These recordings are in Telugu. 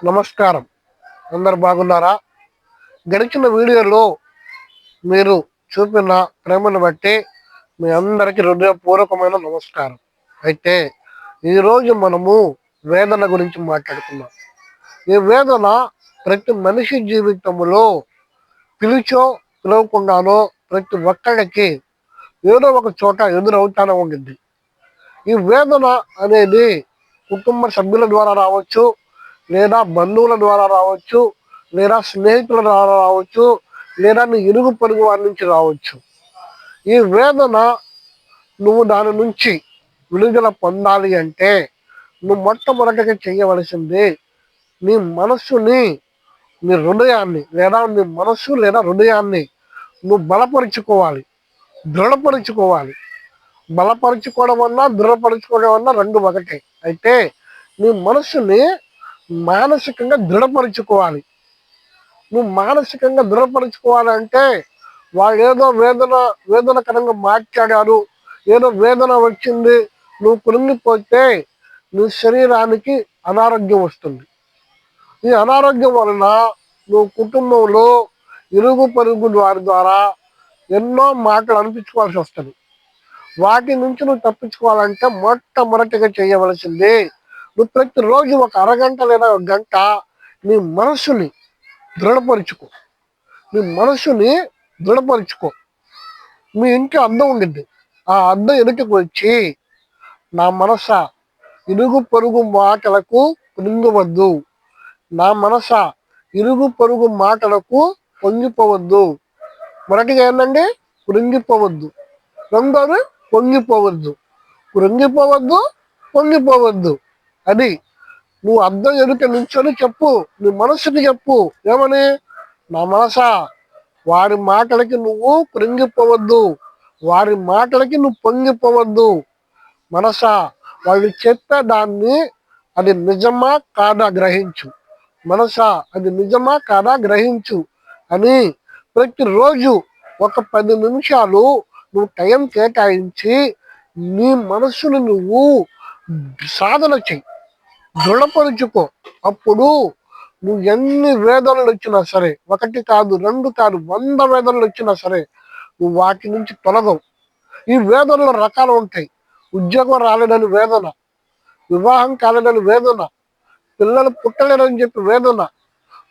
నమస్కారం. అందరు బాగున్నారా? గడిచిన వీడియోలో మీరు చూపిన ప్రేమను బట్టి మీ అందరికీ హృదయపూర్వకమైన నమస్కారం. అయితే ఈరోజు మనము వేదన గురించి మాట్లాడుకుందాం. ఈ వేదన ప్రతి మనిషి జీవితంలో పిలిచో పిలవకుండానో ప్రతి ఒక్కరికి ఏదో ఒక చోట ఎదురవుతానే ఉండింది. ఈ వేదన అనేది కుటుంబ సభ్యుల ద్వారా రావచ్చు, లేదా బంధువుల ద్వారా రావచ్చు, లేదా స్నేహితుల ద్వారా రావచ్చు, లేదా నీ ఇరుగు పొరుగు వారి నుంచి రావచ్చు. ఈ వేదన నువ్వు దాని నుంచి విడుదల పొందాలి అంటే నువ్వు మొట్టమొదటిగా చేయవలసింది నీ మనస్సుని, నీ హృదయాన్ని, లేదా నీ మనస్సు లేదా హృదయాన్ని నువ్వు బలపరుచుకోవాలి, దృఢపరుచుకోవాలి. బలపరుచుకోవడం వల్ల దృఢపరుచుకోవడం వల్ల రెండు ఒకటే. అయితే నీ మనస్సుని మానసికంగా దృఢపరుచుకోవాలి. నువ్వు మానసికంగా దృఢపరుచుకోవాలంటే వాళ్ళు ఏదో వేదనకరంగా మాట్లాడారు, ఏదో వేదన వచ్చింది, నువ్వు కృంగిపోతే నీ శరీరానికి అనారోగ్యం వస్తుంది. ఈ అనారోగ్యం వలన నువ్వు కుటుంబంలో ఇరుగు పొరుగు వారి ద్వారా ఎన్నో మాటలు అనిపించుకోవాల్సి వస్తుంది. వాటి నుంచి నువ్వు తప్పించుకోవాలంటే మొట్టమొదటిగా చేయవలసింది నువ్వు ప్రతిరోజు ఒక అరగంట లేదా ఒక గంట నీ మనస్సుని దృఢపరుచుకో. నీ మనస్సుని దృఢపరుచుకో. మీ ఇంట్లో అద్దం ఉండింది. ఆ అద్దం ఎదుటికి వచ్చి, నా మనస ఇరుగు పొరుగు మాటలకు కృంగవద్దు, నా మనస ఇరుగు పొరుగు మాటలకు పొంగిపోవద్దు. మొదటిగా ఏంటండి? కృంగిపోవద్దు. రెండోది పొంగిపోవద్దు. కృంగిపోవద్దు, పొంగిపోవద్దు. అది నువ్వు అద్దం ఎదుట నుంచొని చెప్పు, నీ మనసుకి చెప్పు. ఏమని? నా మనసా, వారి మాటలకి నువ్వు కృంగిపోవద్దు, వారి మాటలకి నువ్వు పొంగిపోవద్దు. మనసా, వాళ్ళు చెప్పే దాన్ని అది నిజమా కాదా గ్రహించు. మనసా, అది నిజమా కాదా గ్రహించు అని ప్రతిరోజు ఒక 10 నిమిషాలు నువ్వు టైం కేటాయించి నీ మనస్సును నువ్వు సాధన చెయ్యి, దృఢపరుచుకో. అప్పుడు నువ్వు ఎన్ని వేదనలు వచ్చినా సరే, ఒకటి కాదు, రెండు కాదు, 100 వేదనలు వచ్చినా సరే నువ్వు వాటి నుంచి తొలగవు. ఈ వేదనలో రకాలు ఉంటాయి. ఉద్యోగం రాలేదని వేదన, వివాహం కాలేదని వేదన, పిల్లలు పుట్టలేదని చెప్పి వేదన,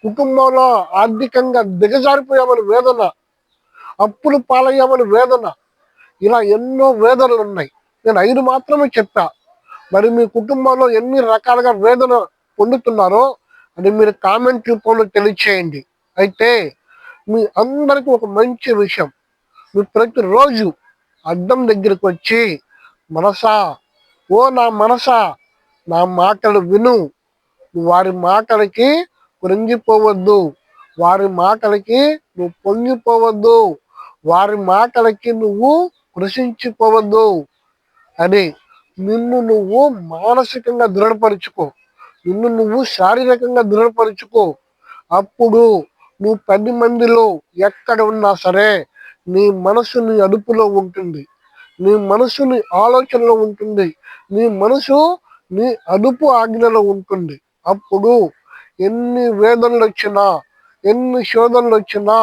కుటుంబంలో ఆర్థికంగా దిగజారిపోయామని వేదన, అప్పులు పాలయ్యామని వేదన. ఇలా ఎన్నో వేదనలు ఉన్నాయి. నేను 5 మాత్రమే చెప్పా. మరి మీ కుటుంబంలో ఎన్ని రకాలుగా వేదన పొందుతున్నారో అది మీరు కామెంట్ రూపంలో తెలియచేయండి. అయితే మీ అందరికీ ఒక మంచి విషయం, మీరు ప్రతిరోజు అద్దం దగ్గరికి వచ్చి, మనసా, ఓ నా మనసా, నా మాటలు విను, వారి మాటలకి కృంగిపోవద్దు, వారి మాటలకి నువ్వు పొంగిపోవద్దు, వారి మాటలకి నువ్వు కృషించిపోవద్దు అని నిన్ను నువ్వు మానసికంగా దృఢపరుచుకో, నిన్ను నువ్వు శారీరకంగా దృఢపరుచుకో. అప్పుడు నువ్వు 10 మందిలో ఎక్కడ ఉన్నా సరే నీ మనసు నీ అదుపులో ఉంటుంది, నీ మనసు నీ ఆలోచనలో ఉంటుంది, నీ మనసు నీ అదుపు ఆజ్ఞలో ఉంటుంది. అప్పుడు ఎన్ని వేదనలు వచ్చినా, ఎన్ని శోధనలు వచ్చినా,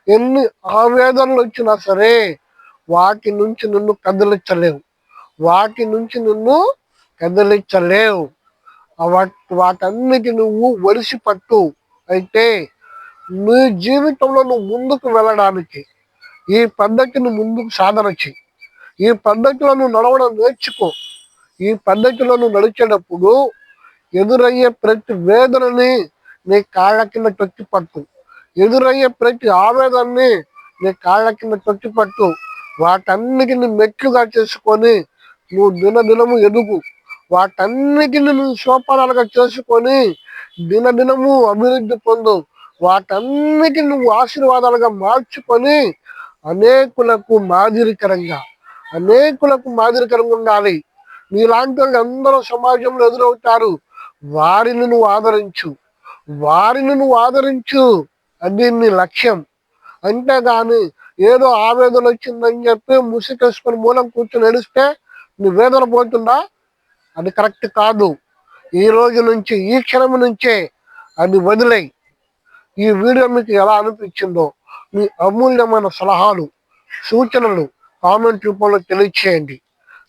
ఎన్ని ఆవేదనలు వచ్చినా సరే వాటి నుంచి నిన్ను కదిలించలేవు, వాటి నుంచి నిన్ను కదిలించలేవు. వాటన్నిటి నువ్వు ఒడిసి పట్టు. అయితే నీ జీవితంలో నువ్వు ముందుకు వెళ్ళడానికి ఈ పద్ధతిని ముందుకు సాధన చెయ్యి. ఈ పద్ధతిలో నువ్వు నడవడం నేర్చుకో. ఈ పద్ధతిలో నువ్వు నడిచేటప్పుడు ఎదురయ్యే ప్రతి వేదనని నీ కాళ్ళ కింద తొక్కిపట్టు, ఎదురయ్యే ప్రతి ఆవేదనని నీ కాళ్ళ కింద తొక్కిపట్టు. వాటన్నిటిని మెట్లుగా చేసుకొని నువ్వు దినదినము ఎదుగు. వాటన్నిటిని నువ్వు సోపానాలుగా చేసుకొని దినదినము అభివృద్ధి పొందు. వాటన్నిటిని నువ్వు ఆశీర్వాదాలుగా మార్చుకొని అనేకులకు మాదిరికరంగా ఉండాలి. నీలాంటి వాళ్ళు అందరూ సమాజంలో ఎదురవుతారు. వారిని నువ్వు ఆదరించు. అది నీ లక్ష్యం. అంతేగాని ఏదో ఆవేదన వచ్చిందని చెప్పి ముసుకేసుకొని మూలం కూర్చొని నడిస్తే నీ వేదన పోతుందా? అది కరెక్ట్ కాదు. ఈ రోజు నుంచి, ఈ క్షణం నుంచే అది వదిలేయి. ఈ వీడియో మీకు ఎలా అనిపించిందో మీ అమూల్యమైన సలహాలు, సూచనలు కామెంట్ రూపంలో తెలియచేయండి.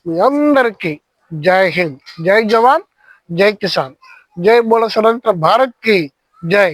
మీ అందరికీ జై హింద్, జై జవాన్, జై కిసాన్, జై బోల స్వతంత్ర భారత్ కి జై.